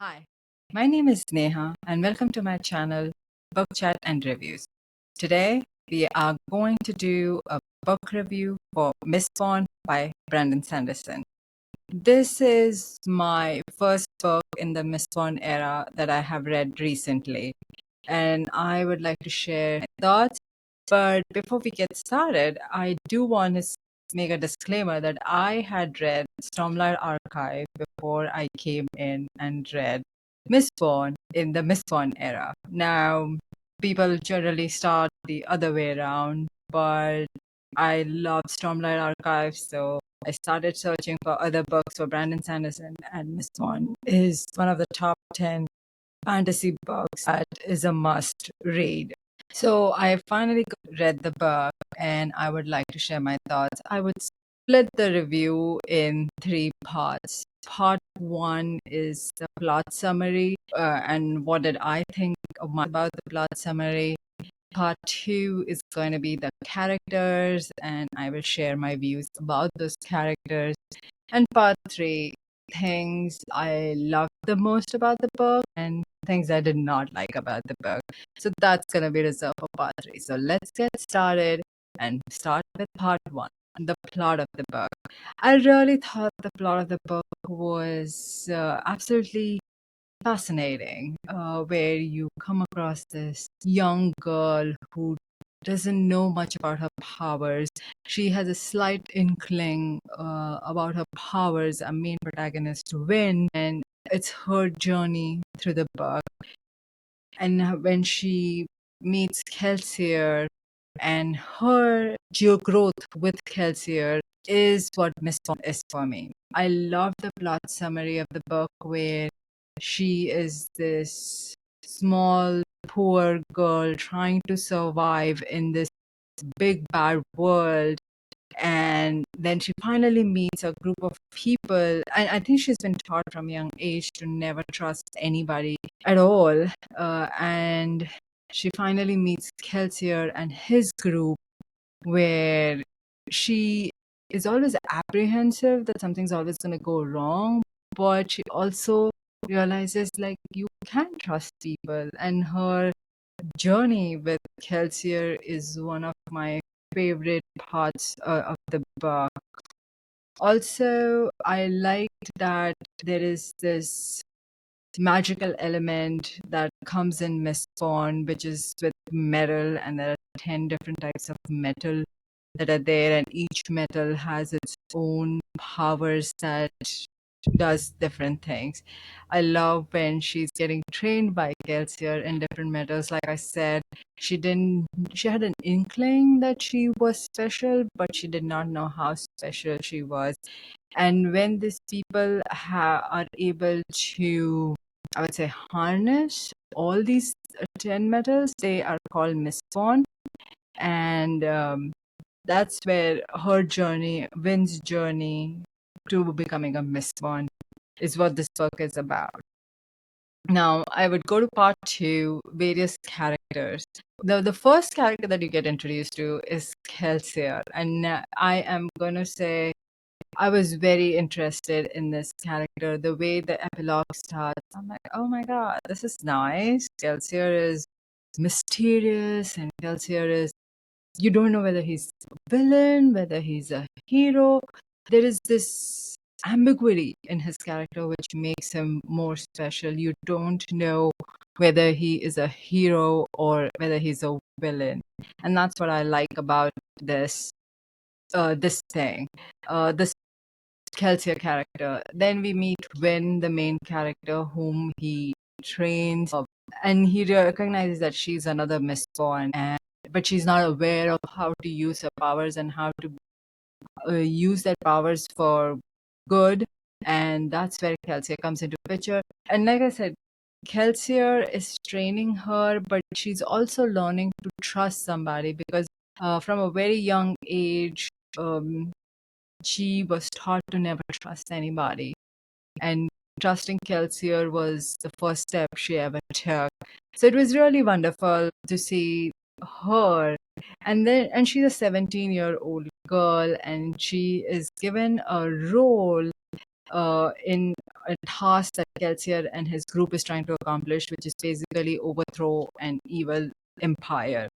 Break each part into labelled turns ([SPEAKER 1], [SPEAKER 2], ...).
[SPEAKER 1] Hi, my name is Neha, and welcome to my channel, Book Chat and Reviews. Today, we are going to do a book review for Mistborn by Brandon Sanderson. This is my first book in the Mistborn era that I have read recently, and I would like to share my thoughts. But before we get started, I do want to make a disclaimer that I had read Stormlight Archive before I came in and read Mistborn in the Mistborn era. Now, people generally start the other way around, but I love Stormlight Archive, so I started searching for other books for Brandon Sanderson, and Mistborn is one of the top 10 fantasy books that is a must read. So I finally read the book and I would like to share my thoughts. I would split the review in three parts. Part one is the plot summary and what did I think about the plot summary. Part two is going to be the characters, and I will share my views about those characters. And part three, things I loved the most about the book and things I did not like about the book. So that's going to be reserved for part three. So let's get started and start with part one, the plot of the book. I really thought the plot of the book was absolutely fascinating, where you come across this young girl who doesn't know much about her powers. She has a slight inkling about her powers, a main protagonist, to win, and it's her journey through the book. And when she meets Kelsier and her growth with Kelsier is what Miss Bond is for me. I love the plot summary of the book where she is this small, poor girl trying to survive in this big, bad world. And then she finally meets a group of people. And I think she's been taught from a young age to never trust anybody at all. And she finally meets Kelsier and his group, where she is always apprehensive that something's always going to go wrong, but she also realizes like you can trust people, and her journey with Kelsier is one of my favorite parts of the book. Also, I liked that there is this magical element that comes in Mistborn, which is with metal, and there are 10 different types of metal that are there, and each metal has its own powers that does different things. I love when she's getting trained by Kelsier in different metals. Like I said, she had an inkling that she was special, but she did not know how special she was. And when these people are able to, I would say, harness all these 10 metals, they are called Mistborn. And that's where her journey, Win's journey to becoming a Mistborn, is what this book is about. Now, I would go to part two, various characters. The first character that you get introduced to is Kelsier. And I am going to say I was very interested in this character. The way the epilogue starts, I'm like, oh my god, this is nice. Kelsier is mysterious, and Kelsier is, you don't know whether he's a villain, whether he's a hero. There is this ambiguity in his character which makes him more special. You don't know whether he is a hero or whether he's a villain. And that's what I like about this thing. This Kelsier character. Then we meet Win, the main character, whom he trains, and he recognizes that she's another Mistborn, but she's not aware of how to use her powers and how to use their powers for good. And that's where Kelsier comes into picture. And like I said, Kelsier is training her, but she's also learning to trust somebody because from a very young age, she was taught to never trust anybody. And trusting Kelsier was the first step she ever took. So it was really wonderful to see her. And she's a 17-year-old girl, and she is given a role in a task that Kelsier and his group is trying to accomplish, which is basically overthrow an evil empire.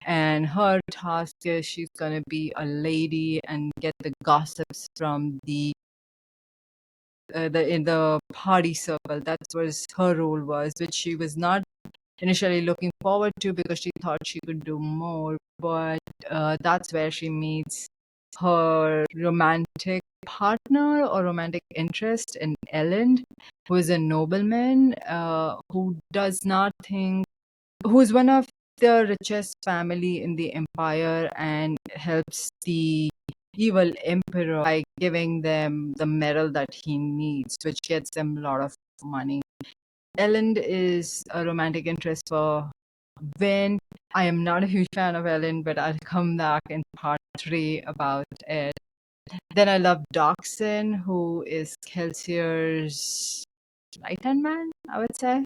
[SPEAKER 1] And her task is she's gonna be a lady and get the gossips from the in the party circle. That's what her role was, which she was not initially looking forward to because she thought she could do more. But that's where she meets her romantic partner or romantic interest in Ellen, who is a nobleman who does not think, who is one of the richest family in the empire and helps the evil emperor by giving them the medal that he needs, which gets them a lot of money. Ellen is a romantic interest for Vin. I am not a huge fan of Ellen, but I'll come back in part 3 about it. Then I love Doxson, who is Kelsier's right-hand man, I would say.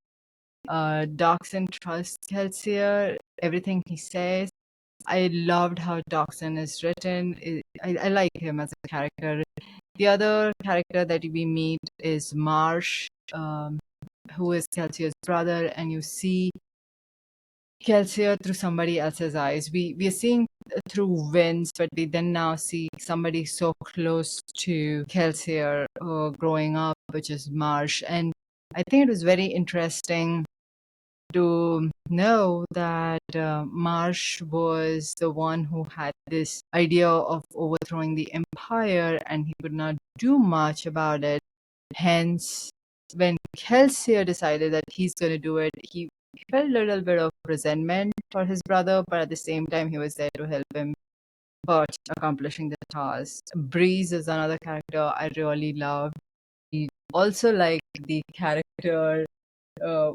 [SPEAKER 1] Doxson trusts Kelsier, everything he says. I loved how Doxson is written. I like him as a character. The other character that we meet is Marsh, who is Kelsier's brother, and you see Kelsier through somebody else's eyes. We are seeing through Vince, but we then now see somebody so close to Kelsier growing up, which is Marsh. And I think it was very interesting to know that Marsh was the one who had this idea of overthrowing the empire and he could not do much about it. Hence, when Kelsier decided that he's going to do it, he felt a little bit of resentment for his brother, but at the same time, he was there to help him but accomplishing the task. Breeze is another character I really love. I also like the character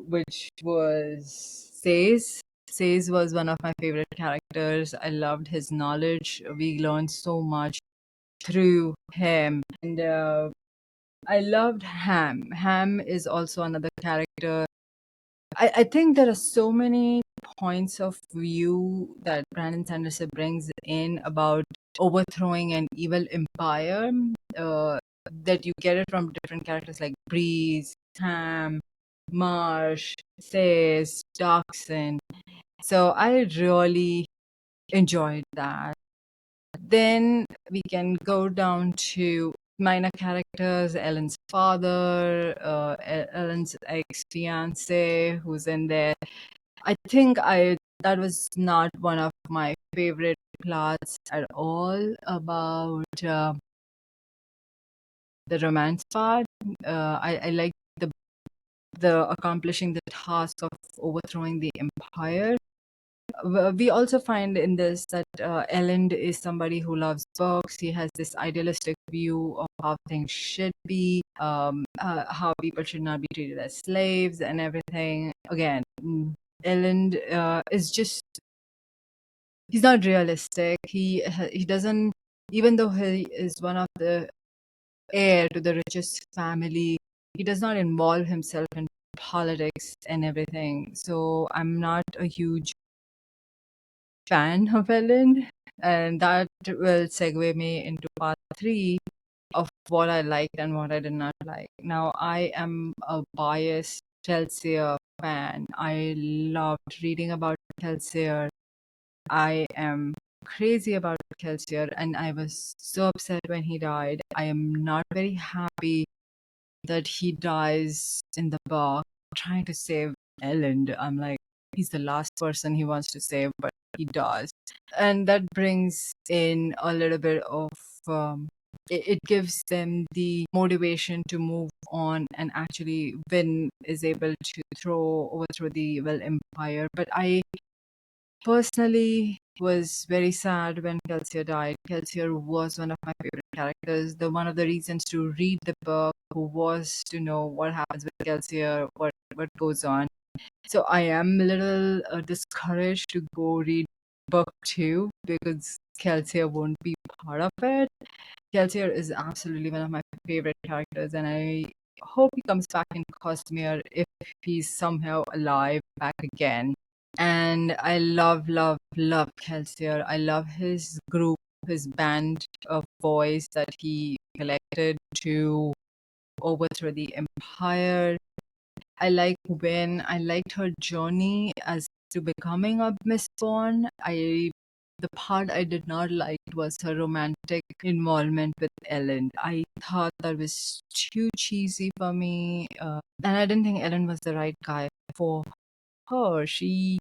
[SPEAKER 1] which was Says. Says was one of my favorite characters. I loved his knowledge. We learned so much through him. And I loved Ham. Ham is also another character. I think there are so many points of view that Brandon Sanderson brings in about overthrowing an evil empire that you get it from different characters like Breeze, Ham, Marsh, Says, Doxson. So I really enjoyed that. Then we can go down to minor characters, Ellen's father, Ellen's ex-fiance who's in there. I think that was not one of my favorite plots at all about the romance part. I like the accomplishing the task of overthrowing the empire. We also find in this that Ellen is somebody who loves books. He has this idealistic view of how things should be, how people should not be treated as slaves and everything. Again, Ellen is just, he's not realistic. He doesn't, even though he is one of the heir to the richest family, he does not involve himself in politics and everything. So I'm not a huge fan of Ellen, and that will segue me into part 3 of what I liked and what I did not like. Now, I am a biased Kelsier fan. I loved reading about Kelsier. I am crazy about Kelsier, and I was so upset when he died. I am not very happy that he dies in the book trying to save Ellen. I'm like, he's the last person he wants to save, but he does. And that brings in a little bit of it gives them the motivation to move on, and actually Vin is able to overthrow the evil empire. But I personally was very sad when Kelsier died. Kelsier was one of my favorite characters. The one of the reasons to read the book was to know what happens with Kelsier, what goes on. So I am a little discouraged to go read book 2 because Kelsier won't be part of it. Kelsier is absolutely one of my favorite characters, and I hope he comes back in Cosmere if he's somehow alive back again. And I love Kelsier. I love his group, his band of boys that he collected to overthrow the empire. I liked her journey as to becoming a Mistborn. The part I did not like was her romantic involvement with Ellen. I thought that was too cheesy for me, and I didn't think Ellen was the right guy for her. She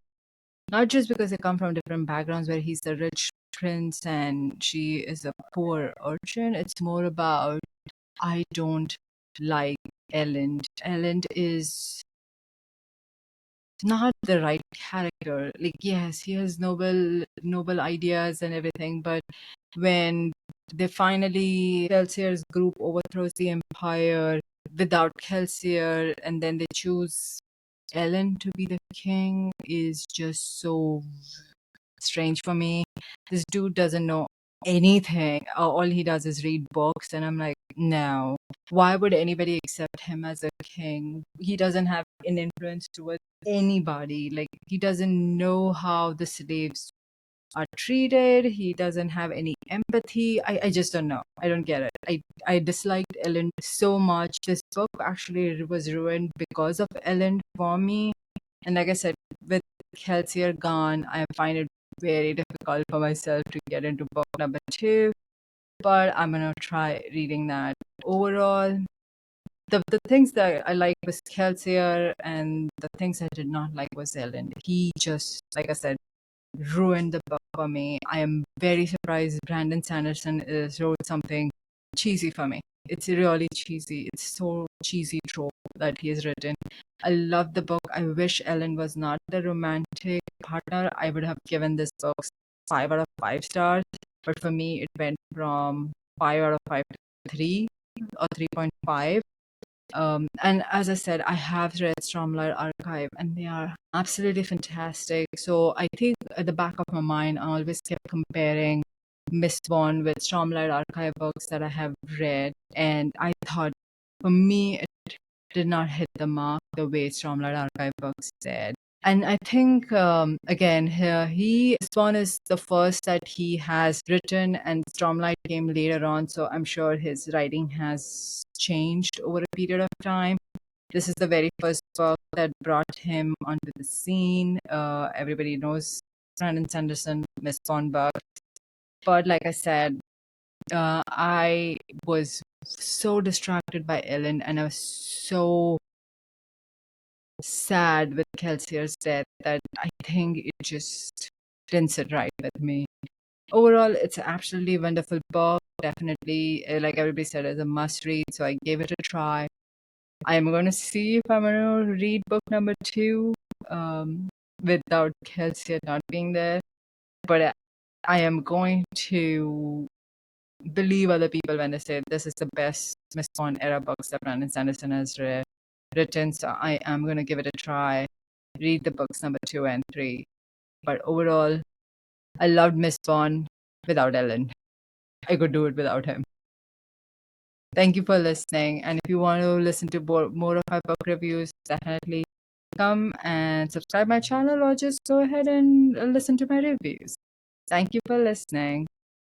[SPEAKER 1] not just because they come from different backgrounds, where he's the rich prince and she is a poor urchin. It's more about I don't like Ellen. Ellen is not the right character. Like, yes, he has noble ideas and everything, but when they finally Kelsier's group overthrows the empire without Kelsier, and then they choose Ellen to be the king, is just so strange for me. This dude doesn't know anything. All he does is read books, and I'm like, no. Why would anybody accept him as a king? He doesn't have an influence towards anybody. Like, he doesn't know how the slaves are treated. He doesn't have any empathy. I just don't know. I don't get it. I disliked Ellen so much. This book actually was ruined because of Ellen for me. And like I said, with Kelsier gone, I find it very difficult for myself to get into book number 2. But I'm gonna try reading that. Overall, the things that I like was Kelsier, and the things I did not like was Ellen. He just, like I said, ruined the book for me. I am very surprised Brandon Sanderson wrote something cheesy for me. It's really cheesy. It's so cheesy trope that he has written. I love the book. I wish Ellen was not the romantic partner. I would have given this book 5 out of 5 stars. But for me, it went from 5 out of 5 to 3 or 3.5. And as I said, I have read Stormlight Archive and they are absolutely fantastic. So I think at the back of my mind, I always kept comparing Mistborn with Stormlight Archive books that I have read. And I thought for me, it did not hit the mark the way Stormlight Archive books did. And I think, again, here, Spawn is the first that he has written, and Stormlight came later on, so I'm sure his writing has changed over a period of time. This is the very first book that brought him onto the scene. Everybody knows Brandon Sanderson, Miss Spawn book. But like I said, I was so distracted by Ellen, and I was so sad with Kelsier's death that I think it just didn't sit right with me. Overall, it's an absolutely wonderful book. Definitely, like everybody said, it's a must read. So I gave it a try. I'm going to see if I'm going to read book number 2 without Kelsier not being there. But I am going to believe other people when they say this is the best Miss Bond era books that Brandon Sanderson has written. So I am going to give it a try, read the books number 2 and 3. But overall, I loved Miss Bond without Ellen. I could do it without him. Thank you for listening. And if you want to listen to more of my book reviews, definitely come and subscribe my channel or just go ahead and listen to my reviews. Thank you for listening.